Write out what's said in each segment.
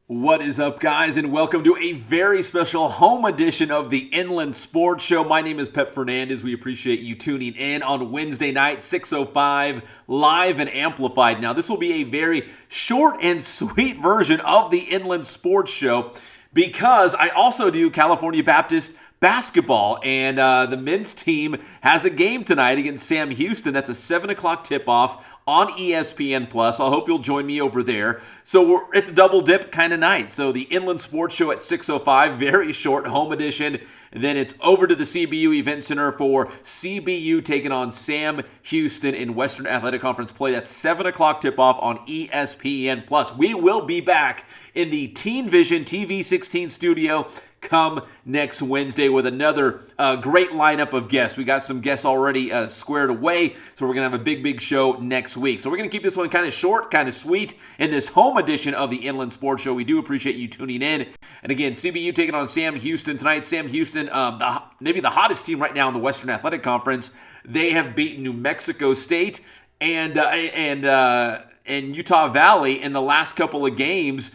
What is up, guys, and welcome to a very special home edition of the Inland Sports Show. My name is Pep Fernandez. We appreciate you tuning in on Wednesday night, 6:05, live and amplified. Now, this will be a very short and sweet version of the Inland Sports Show because I also do California Baptist basketball, and the men's team has a game tonight against Sam Houston. That's a 7 o'clock tip-off on ESPN+. I hope you'll join me over there. So it's a double dip kind of night. So the Inland Sports Show at 6:05, very short home edition. And then it's over to the CBU Event Center for CBU taking on Sam Houston in Western Athletic Conference play. That's 7 o'clock tip-off on ESPN+. We will be back in the Teen Vision TV16 studio come next Wednesday with another great lineup of guests. We got some guests already squared away, so we're going to have a big show next week. So we're going to keep this one kind of short, kind of sweet in this home edition of the Inland Sports Show. We do appreciate you tuning in. And again, CBU taking on Sam Houston tonight. Sam Houston, maybe the hottest team right now in the Western Athletic Conference. They have beaten New Mexico State and Utah Valley in the last couple of games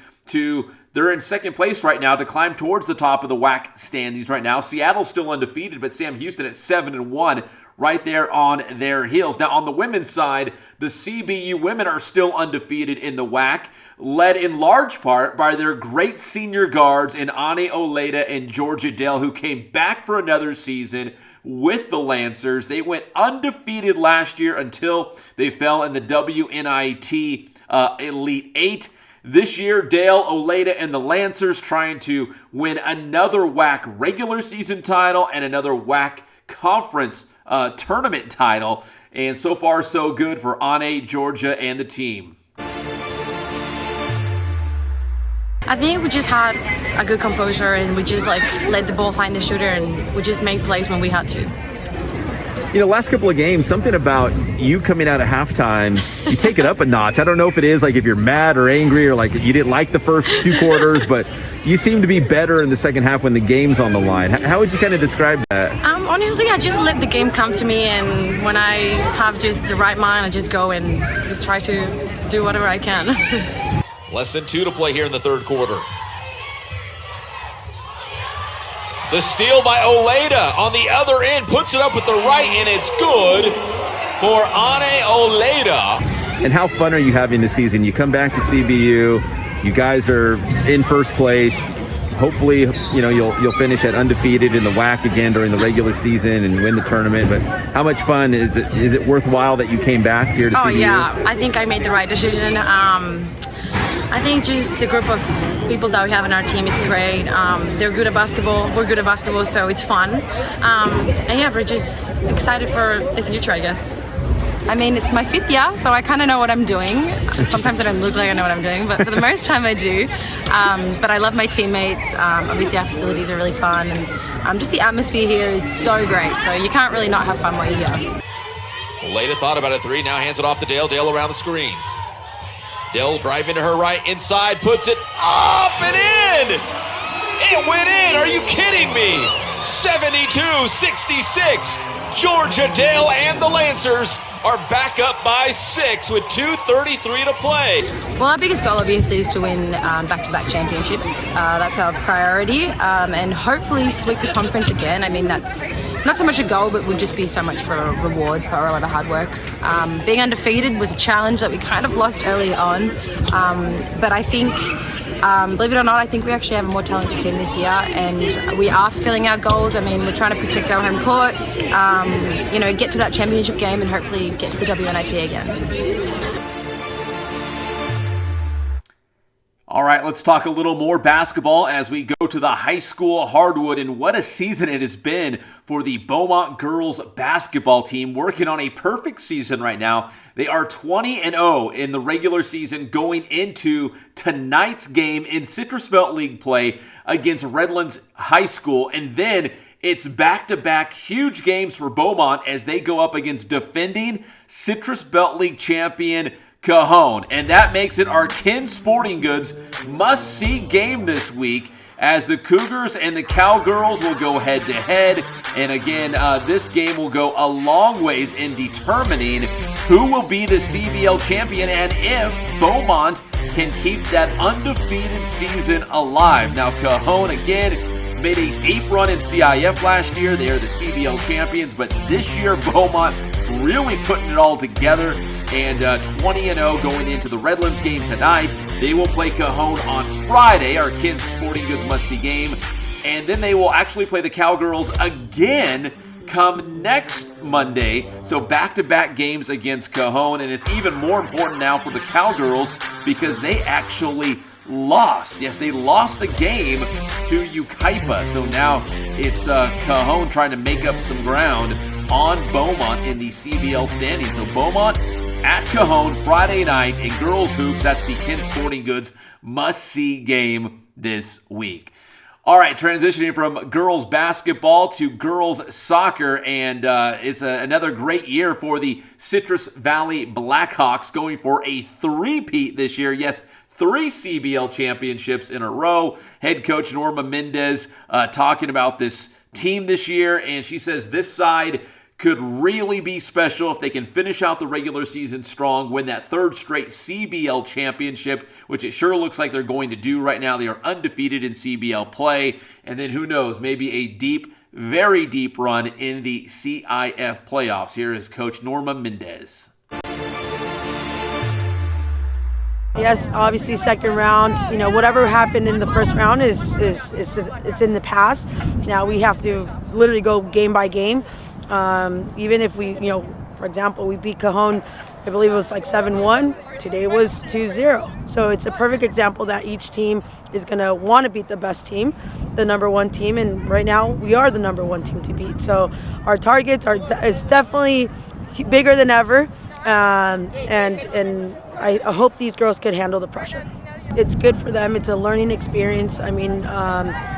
they're in second place right now to climb towards the top of the WAC standings right now. Seattle's still undefeated, but Sam Houston at 7-1 right there on their heels. Now, on the women's side, the CBU women are still undefeated in the WAC, led in large part by their great senior guards in Ane Olaeta and Georgia Dale, who came back for another season with the Lancers. They went undefeated last year until they fell in the WNIT Elite Eight. This year, Dale, Olaeta, and the Lancers trying to win another WAC regular season title and another WAC conference tournament title. And so far, so good for Ane, Georgia, and the team. I think we just had a good composure and we just let the ball find the shooter and we just made plays when we had to. You know, last couple of games, something about you coming out at halftime, you take it up a notch. I don't know if it is if you're mad or angry or you didn't like the first two quarters, but you seem to be better in the second half when the game's on the line. How would you kind of describe that? Honestly, I just let the game come to me, and when I have just the right mind, I just go and just try to do whatever I can. Less than 2 to play here in the third quarter. The steal by Olaeta on the other end, puts it up with the right, and it's good for Ane Olaeta. And how fun are you having this season? You come back to CBU, you guys are in first place. Hopefully, you'll finish at undefeated in the WAC again during the regular season and win the tournament. But how much fun is it? Is it worthwhile that you came back here to CBU? Oh yeah, I think I made the right decision. I think just the group of people that we have in our team is great. They're good at basketball. We're good at basketball, so it's fun. And yeah, we're just excited for the future, I guess. I mean, it's my 5th year, so I kind of know what I'm doing. Sometimes I don't look like I know what I'm doing, but for the most time I do. But I love my teammates. Obviously, our facilities are really fun, and just the atmosphere here is so great. So you can't really not have fun while you're here. Olaeta thought about a three, now hands it off to Dale. Dale around the screen. Dell driving to her right, inside, puts it off and in! It went in! Are you kidding me? 72-66. Georgia Dale and the Lancers are back up by 6 with 2:33 to play. Well, our biggest goal obviously is to win back-to-back championships. That's our priority, and hopefully sweep the conference again. I mean, that's not so much a goal, but would just be so much for a reward for all of our hard work. Being undefeated was a challenge that we kind of lost early on, but I think, believe it or not, I think we actually have a more talented team this year, and we are fulfilling our goals. I mean, we're trying to protect our home court, get to that championship game, and hopefully get to the WNIT again. All right, let's talk a little more basketball as we go to the high school hardwood, and what a season it has been for the Beaumont girls basketball team, working on a perfect season right now. They are 20-0 in the regular season going into tonight's game in Citrus Belt League play against Redlands High School, and then it's back-to-back huge games for Beaumont as they go up against defending Citrus Belt League champion Cajon. And that makes it our Kin Sporting Goods must-see game this week as the Cougars and the Cowgirls will go head-to-head. And again, this game will go a long ways in determining who will be the CBL champion and if Beaumont can keep that undefeated season alive. Now, Cajon, again, made a deep run in CIF last year. They are the CBL champions, but this year Beaumont really putting it all together, and 20-0 going into the Redlands game tonight. They will play Cajon on Friday, our Kin Sporting Goods must-see game, and then they will actually play the Cowgirls again come next Monday. So back-to-back games against Cajon, and it's even more important now for the Cowgirls because they actually lost. Yes, they lost the game to Yucaipa. So now it's Cajon trying to make up some ground on Beaumont in the CBL standings. So Beaumont at Cajon Friday night in girls hoops. That's the Kin Sporting Goods must-see game this week. All right, transitioning from girls basketball to girls soccer, and it's another great year for the Citrus Valley Blackhawks, going for a three-peat this year. Yes, 3 CBL championships in a row. Head coach Norma Mendez talking about this team this year, and she says this side could really be special if they can finish out the regular season strong, win that 3rd straight CBL championship, which it sure looks like they're going to do right now. They are undefeated in CBL play, and then who knows, maybe a deep, very deep run in the CIF playoffs. Here is Coach Norma Mendez. Yes, obviously second round, whatever happened in the first round is it's in the past. Now we have to literally go game by game. Even if we, for example, we beat Cajon, I believe it was like 7-1. Today was 2-0. So it's a perfect example that each team is going to want to beat the best team, the number one team. And right now we are the number one team to beat. So our targets is definitely bigger than ever. And I hope these girls could handle the pressure. It's good for them. It's a learning experience. I mean,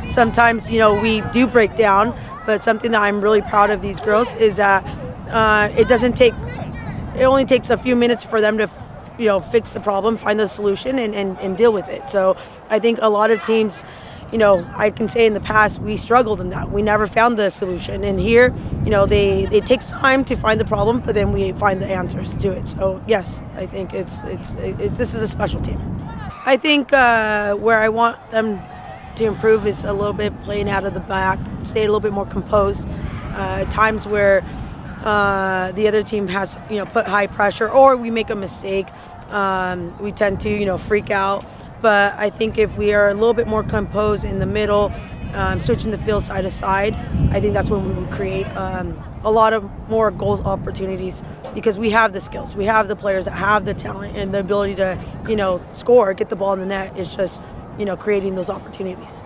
sometimes, we do break down, but something that I'm really proud of these girls is that it only takes a few minutes for them to, fix the problem, find the solution, and deal with it. So I think a lot of teams, I can say in the past, we struggled in that. We never found the solution. And here, it takes time to find the problem, but then we find the answers to it. So yes, I think this is a special team. I think where I want them to improve is a little bit playing out of the back, stay a little bit more composed. Times where the other team has, put high pressure or we make a mistake, we tend to, freak out. But I think if we are a little bit more composed in the middle, switching the field side to side, I think that's when we would create a lot of more goals opportunities because we have the skills. We have the players that have the talent and the ability to, score, get the ball in the net. It's just, creating those opportunities.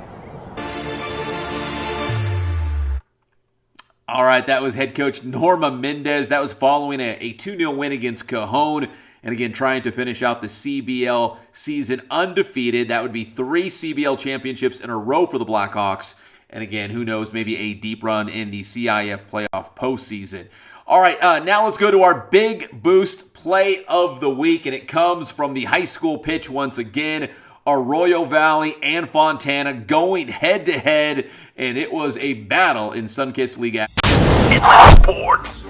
All right, that was head coach Norma Mendez. That was following a 2-0 win against Cajon. And again, trying to finish out the CBL season undefeated. That would be 3 CBL championships in a row for the Blackhawks. And again, who knows, maybe a deep run in the CIF playoff postseason. All right, now let's go to our big boost play of the week, and it comes from the high school pitch once again. Arroyo Valley and Fontana going head-to-head, and it was a battle in Sunkist League. Sports.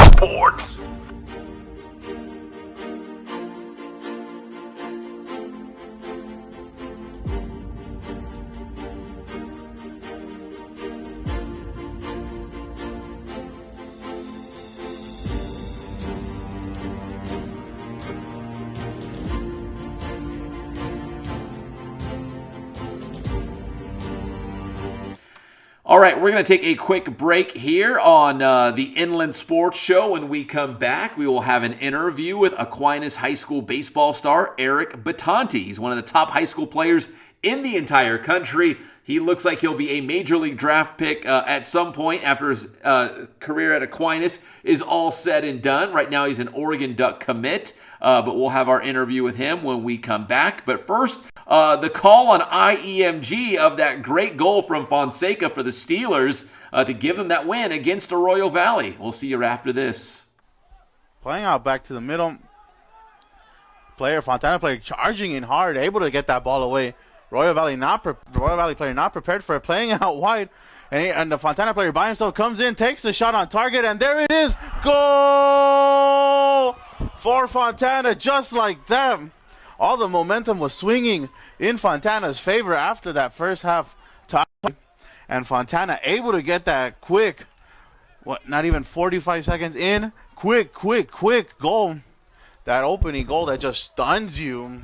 Sports. All right, we're going to take a quick break here on the Inland Sports Show. When we come back, we will have an interview with Aquinas High School baseball star Eric Bitonti. He's one of the top high school players in the entire country. He looks like he'll be a major league draft pick at some point after his career at Aquinas is all said and done. Right now, he's an Oregon Duck commit, but we'll have our interview with him when we come back. But first, the call on IEMG of that great goal from Fonseca for the Steelers to give them that win against Arroyo Valley. We'll see you after this. Playing out back to the middle. Fontana player charging in hard, able to get that ball away. Royal Valley player not prepared for it, playing out wide. And the Fontana player by himself comes in, takes the shot on target, and there it is. Goal for Fontana, just like that. All the momentum was swinging in Fontana's favor after that first half tie. And Fontana able to get that quick, not even 45 seconds in, quick goal. That opening goal that just stuns you.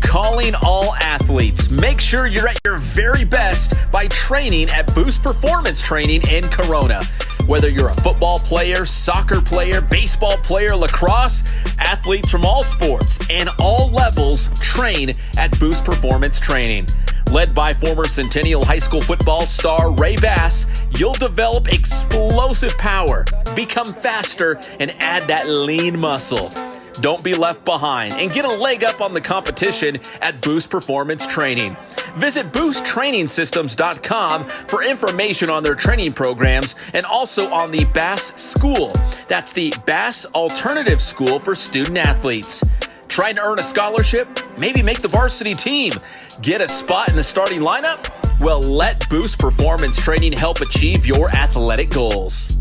Calling all athletes. Make sure you're at your very best by training at Boost Performance Training in Corona. Whether you're a football player, soccer player, baseball player, lacrosse, athletes from all sports and all levels train at Boost Performance Training. Led by former Centennial High School football star Ray Bass, you'll develop explosive power, become faster, and add that lean muscle. Don't be left behind and get a leg up on the competition at Boost Performance Training. Visit boosttrainingsystems.com for information on their training programs and also on the Bass School. That's the Bass Alternative School for student athletes. Trying to earn a scholarship? Maybe make the varsity team? Get a spot in the starting lineup? Well, let Boost Performance Training help achieve your athletic goals.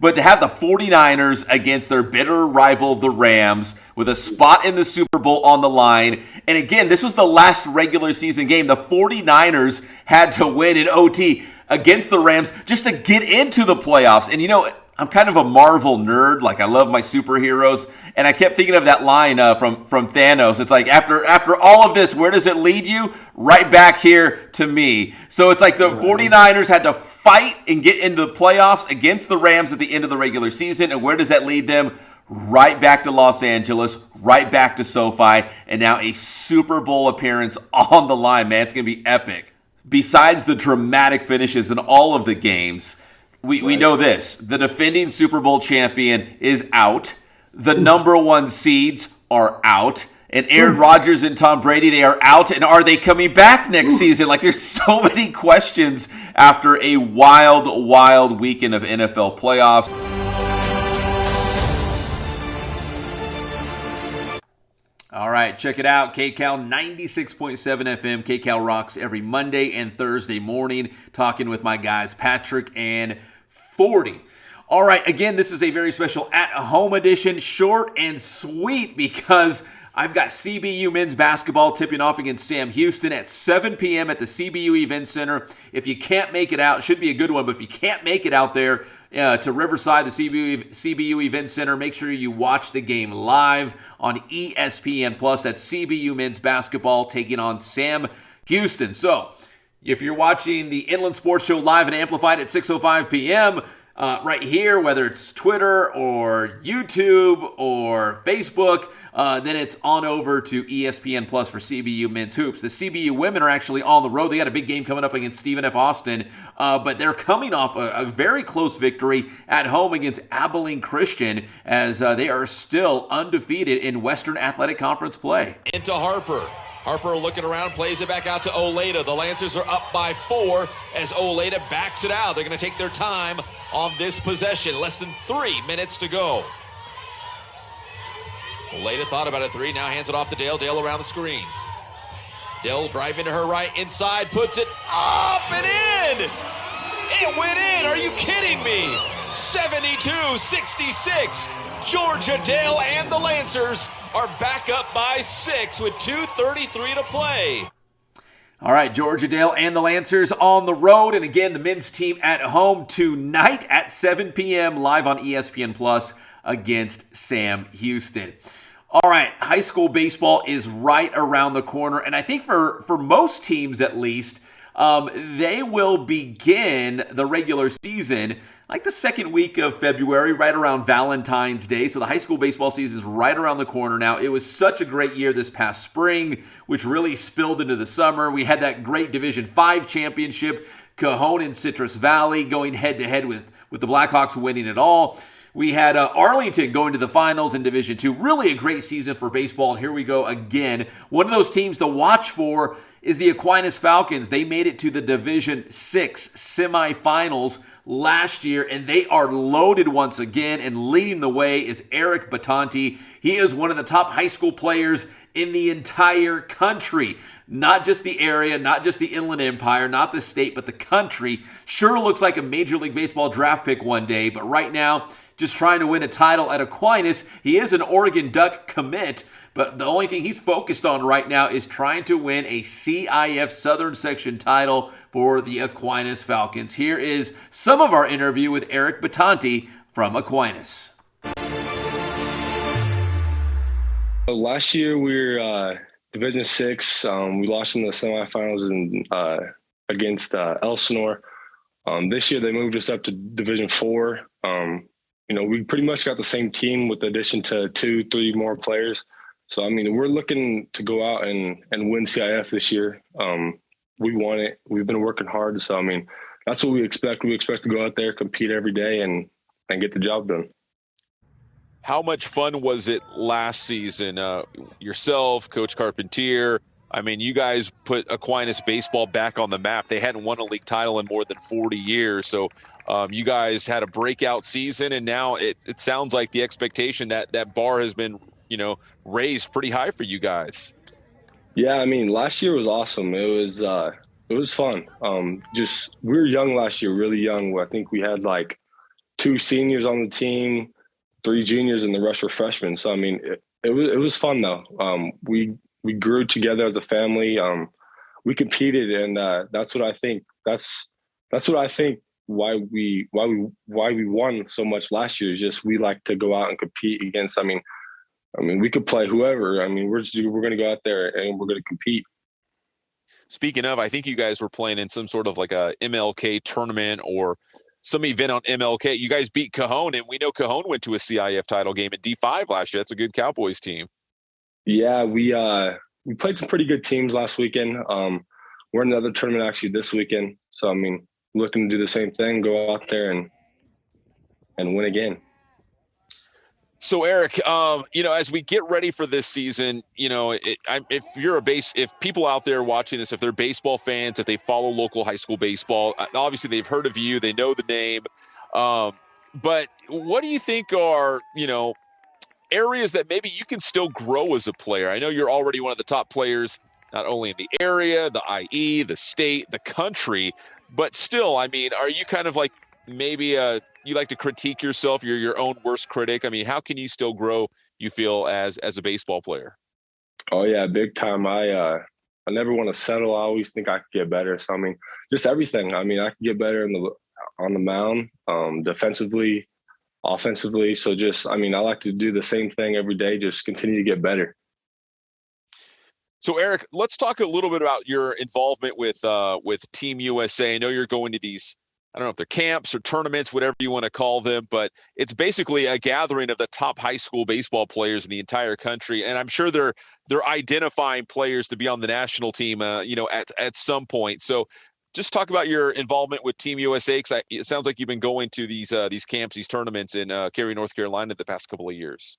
But to have the 49ers against their bitter rival, the Rams, with a spot in the Super Bowl on the line. And again, this was the last regular season game. The 49ers had to win in OT against the Rams just to get into the playoffs. And, you know, I'm kind of a Marvel nerd. Like, I love my superheroes. And I kept thinking of that line from Thanos. It's like, after all of this, where does it lead you? Right back here to me. So it's like the 49ers had to fight and get into the playoffs against the Rams at the end of the regular season. And where does that lead them? Right back to Los Angeles, right back to SoFi, and now a Super Bowl appearance on the line, man. It's going to be epic. Besides the dramatic finishes in all of the games, we know this. The defending Super Bowl champion is out. The number one seeds are out. And Aaron Rodgers and Tom Brady, they are out. And are they coming back next season? Like, there's so many questions after a wild, wild weekend of NFL playoffs. All right, check it out. KCal 96.7 FM. KCal rocks every Monday and Thursday morning. Talking with my guys, Patrick and 40. All right, again, this is a very special at-home edition, short and sweet, because I've got CBU men's basketball tipping off against Sam Houston at 7 p.m. at the CBU Event Center. If you can't make it out, it should be a good one, but if you can't make it out there to Riverside, the CBU Event Center, make sure you watch the game live on ESPN+. That's CBU men's basketball taking on Sam Houston. So, if you're watching the Inland Sports Show live and amplified at 6:05 p.m., right here, whether it's Twitter or YouTube or Facebook, then it's on over to ESPN Plus for CBU Men's Hoops. The CBU women are actually on the road. They got a big game coming up against Stephen F. Austin, but they're coming off a very close victory at home against Abilene Christian, as they are still undefeated in Western Athletic Conference play. Into Harper. Harper looking around, plays it back out to Olaeta. The Lancers are up by 4 as Olaeta backs it out. They're going to take their time on this possession. Less than 3 minutes to go. Olaeta thought about a 3, now hands it off to Dale. Dale around the screen. Dale driving to her right, inside, puts it off and in! It went in! Are you kidding me? 72-66. Georgia Dale and the Lancers are back up by 6 with 2:33 to play. All right, Georgia Dale and the Lancers on the road. And again, the men's team at home tonight at 7 p.m. live on ESPN Plus against Sam Houston. All right, high school baseball is right around the corner. And I think for most teams at least, they will begin the regular season like the second week of February, right around Valentine's Day. So the high school baseball season is right around the corner now. It was such a great year this past spring, which really spilled into the summer. We had that great Division V championship, Cajon and Citrus Valley going head-to-head with the Blackhawks winning it all. We had Arlington going to the finals in Division II. Really a great season for baseball, and here we go again. One of those teams to watch for is the Aquinas Falcons. They made it to the Division VI semifinals last year, and they are loaded once again, and leading the way is Eric Bitonti. He is one of the top high school players in the entire country. Not just the area, not just the Inland Empire, not the state, but the country. Sure looks like a Major League Baseball draft pick one day, but right now, just trying to win a title at Aquinas. He is an Oregon Duck commit, but the only thing he's focused on right now is trying to win a CIF Southern Section title for the Aquinas Falcons. Here is some of our interview with Eric Bitonti from Aquinas. Last year we were Division VI. We lost in the semifinals against Elsinore. This year they moved us up to Division IV. We pretty much got the same team with the addition to 2-3 more players. So, we're looking to go out and win CIF this year. We want it. We've been working hard. So, that's what we expect. We expect to go out there, compete every day, and get the job done. How much fun was it last season? Yourself, Coach Carpentier, you guys put Aquinas baseball back on the map. They hadn't won a league title in more than 40 years. So you guys had a breakout season, and now it sounds like the expectation that bar has been, raised pretty high for you guys. Yeah, last year was awesome. It was fun. We were young last year, really young. I think we had like 2 seniors on the team, 3 juniors, and the rest were freshmen. So I mean, it was fun though. We grew together as a family. We competed, and that's what I think. That's what I think. Why we won so much last year is just we like to go out and compete against. I mean, we could play whoever. I mean, we're going to go out there and we're going to compete. Speaking of, I think you guys were playing in some sort of like a MLK tournament or some event on MLK. You guys beat Cajon, and we know Cajon went to a CIF title game at D5 last year. That's a good Cowboys team. Yeah, we played some pretty good teams last weekend. We're in another tournament actually this weekend. So, I mean, looking to do the same thing, go out there and win again. So Eric, as we get ready for this season, if people out there watching this, if they're baseball fans, if they follow local high school baseball, obviously they've heard of you, they know the name. But what do you think are, areas that maybe you can still grow as a player? I know you're already one of the top players, not only in the area, the IE, the state, the country, but still, I mean, are you kind of like maybe you like to critique yourself? You're your own worst critic. I mean, how can you still grow, you feel, as a baseball player? Oh yeah, big time. I never want to settle. I always think I could get better. So I mean, just everything. I mean, I can get better on the mound, defensively, offensively. So just, I mean, I like to do the same thing every day. Just continue to get better. So Eric, let's talk a little bit about your involvement with Team USA. I know you're going to these, I don't know if they're camps or tournaments, whatever you want to call them, but it's basically a gathering of the top high school baseball players in the entire country. And I'm sure they're identifying players to be on the national team, at some point. So just talk about your involvement with Team USA, because it sounds like you've been going to these camps, these tournaments in Cary, North Carolina the past couple of years.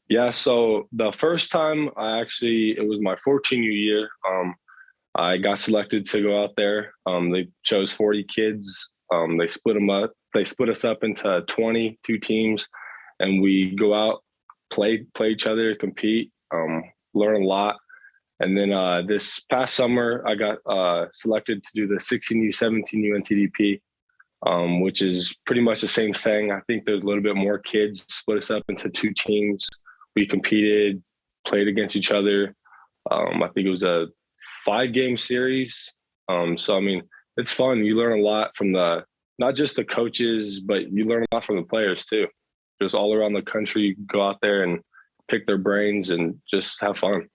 Yeah, so the first time it was my 14th year. I got selected to go out there. They chose 40 kids. They split them up. They split us up into 22 teams, and we go out, play each other, compete, learn a lot. And then this past summer, I got selected to do the 16U, 17U NTDP, which is pretty much the same thing. I think there's a little bit more kids, split us up into 2 teams. We competed, played against each other. I think it was a 5-game series. So, I mean, it's fun. You learn a lot from not just the coaches, but you learn a lot from the players too. Just all around the country, go out there and pick their brains and just have fun.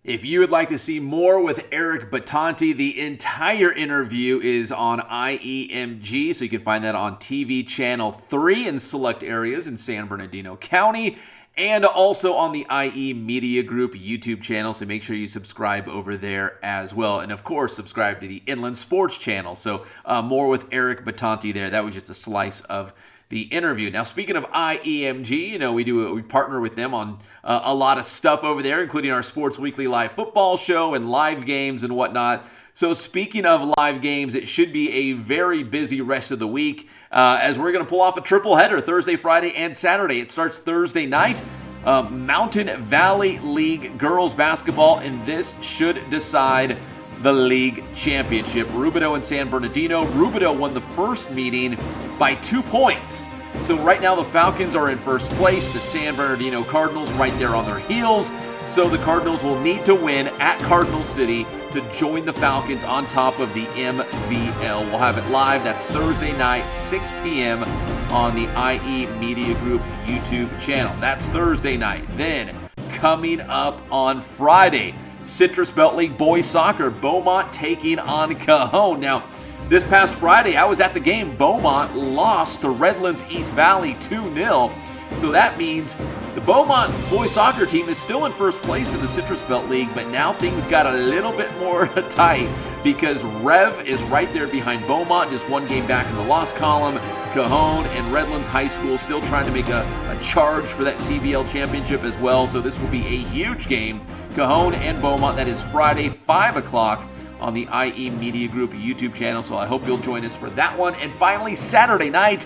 If you would like to see more with Eric Bitonti, the entire interview is on IEMG, so you can find that on TV Channel 3 in select areas in San Bernardino County, and also on the IE Media Group YouTube channel, so make sure you subscribe over there as well. And of course, subscribe to the Inland Sports channel. So more with Eric Bitonti there. That was just a slice of the interview. Now, speaking of IEMG, we partner with them on a lot of stuff over there, including our Sports Weekly live football show and live games and whatnot. So speaking of live games, it should be a very busy rest of the week as we're going to pull off a triple header Thursday, Friday, and Saturday. It starts Thursday night. Mountain Valley League girls basketball, and this should decide the league championship. Rubidoux and San Bernardino. Rubidoux won the first meeting by 2 points. So right now the Falcons are in first place. The San Bernardino Cardinals right there on their heels. So the Cardinals will need to win at Cardinal City to join the Falcons on top of the MVL. We'll have it live. That's Thursday night, 6 p.m. on the IE Media Group YouTube channel. That's Thursday night. Then coming up on Friday, Citrus Belt League boys soccer, Beaumont taking on Cajon. Now, this past Friday, I was at the game. Beaumont lost to Redlands East Valley 2-0. So that means the Beaumont boys soccer team is still in first place in the Citrus Belt League, but now things got a little bit more tight because Rev is right there behind Beaumont, just 1 game back in the loss column. Cajon and Redlands High School still trying to make a charge for that CBL championship as well. So this will be a huge game. Cajon and Beaumont, that is Friday, 5 o'clock on the IE Media Group YouTube channel. So I hope you'll join us for that one. And finally, Saturday night,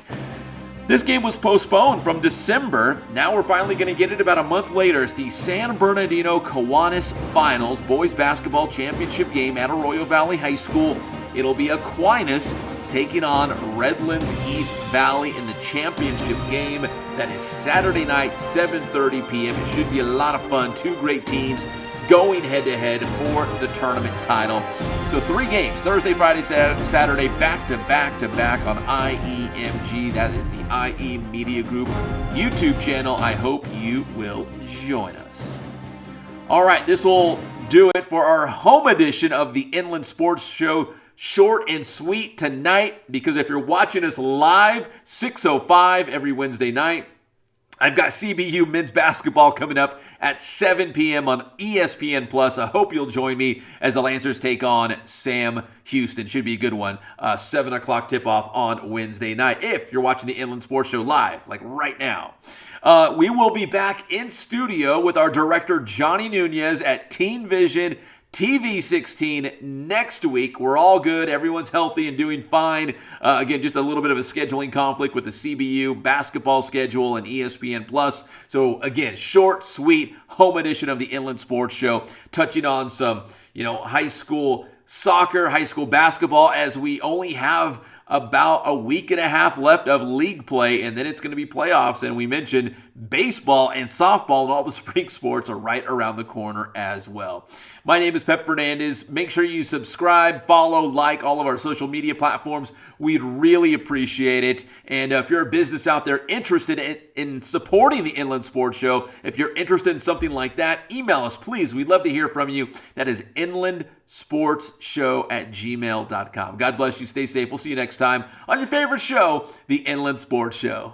this game was postponed from December. Now we're finally going to get it about a month later. It's the San Bernardino Kiwanis Finals boys basketball championship game at Arroyo Valley High School. it'll be Aquinas taking on Redlands East Valley in the championship game. That is Saturday night, 7:30 p.m. It should be a lot of fun. Two great teams going head-to-head for the tournament title. So 3 games, Thursday, Friday, Saturday, back-to-back on IEMG. That is the IE Media Group YouTube channel. I hope you will join us. All right, this will do it for our home edition of the Inland Sports Show. Short and sweet tonight, because if you're watching us live, 6:05 every Wednesday night, I've got CBU men's basketball coming up at 7 p.m. on ESPN+. I hope you'll join me as the Lancers take on Sam Houston. Should be a good one. 7 o'clock tip-off on Wednesday night, if you're watching the Inland Sports Show live, like right now. We will be back in studio with our director, Johnny Nunez, at Teen Vision TV 16 next week. We're all good. Everyone's healthy and doing fine. Again, just a little bit of a scheduling conflict with the CBU basketball schedule and ESPN+. So again, short, sweet, home edition of the Inland Sports Show, touching on some, high school soccer, high school basketball, as we only have about a week and a half left of league play, and then it's going to be playoffs. And we mentioned baseball and softball and all the spring sports are right around the corner as well. My name is Pep Fernandez. Make sure you subscribe, follow, like all of our social media platforms. We'd really appreciate it. And if you're a business out there interested in supporting the Inland Sports Show, if you're interested in something like that, email us, please. We'd love to hear from you. That is inlandsportsshow@gmail.com. God bless you. Stay safe. We'll see you next time on your favorite show, the Inland Sports Show.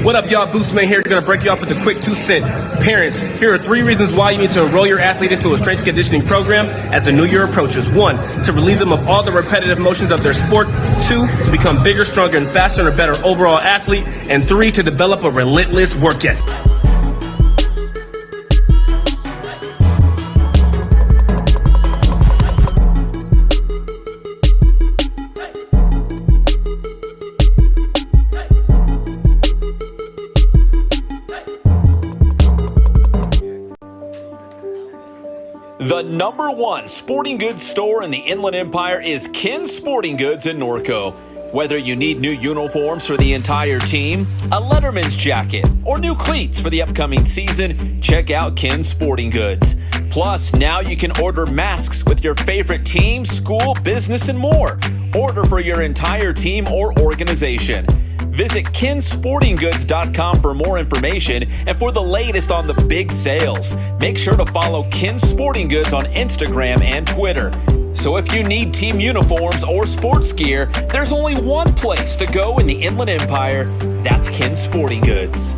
What up, y'all? Boostman here. Going to break you off with a quick 2-cent. Parents, here are 3 reasons why you need to enroll your athlete into a strength conditioning program as the new year approaches. 1, to relieve them of all the repetitive motions of their sport. 2, to become bigger, stronger, and faster and a better overall athlete. And 3, to develop a relentless work ethic. The #1 sporting goods store in the Inland Empire is Ken's Sporting Goods in Norco. Whether you need new uniforms for the entire team, a Letterman's jacket, or new cleats for the upcoming season, check out Ken's Sporting Goods. Plus, now you can order masks with your favorite team, school, business, and more. Order for your entire team or organization. Visit kensportinggoods.com for more information and for the latest on the big sales. Make sure to follow Ken's Sporting Goods on Instagram and Twitter. So if you need team uniforms or sports gear, there's only one place to go in the Inland Empire. That's Ken's Sporting Goods.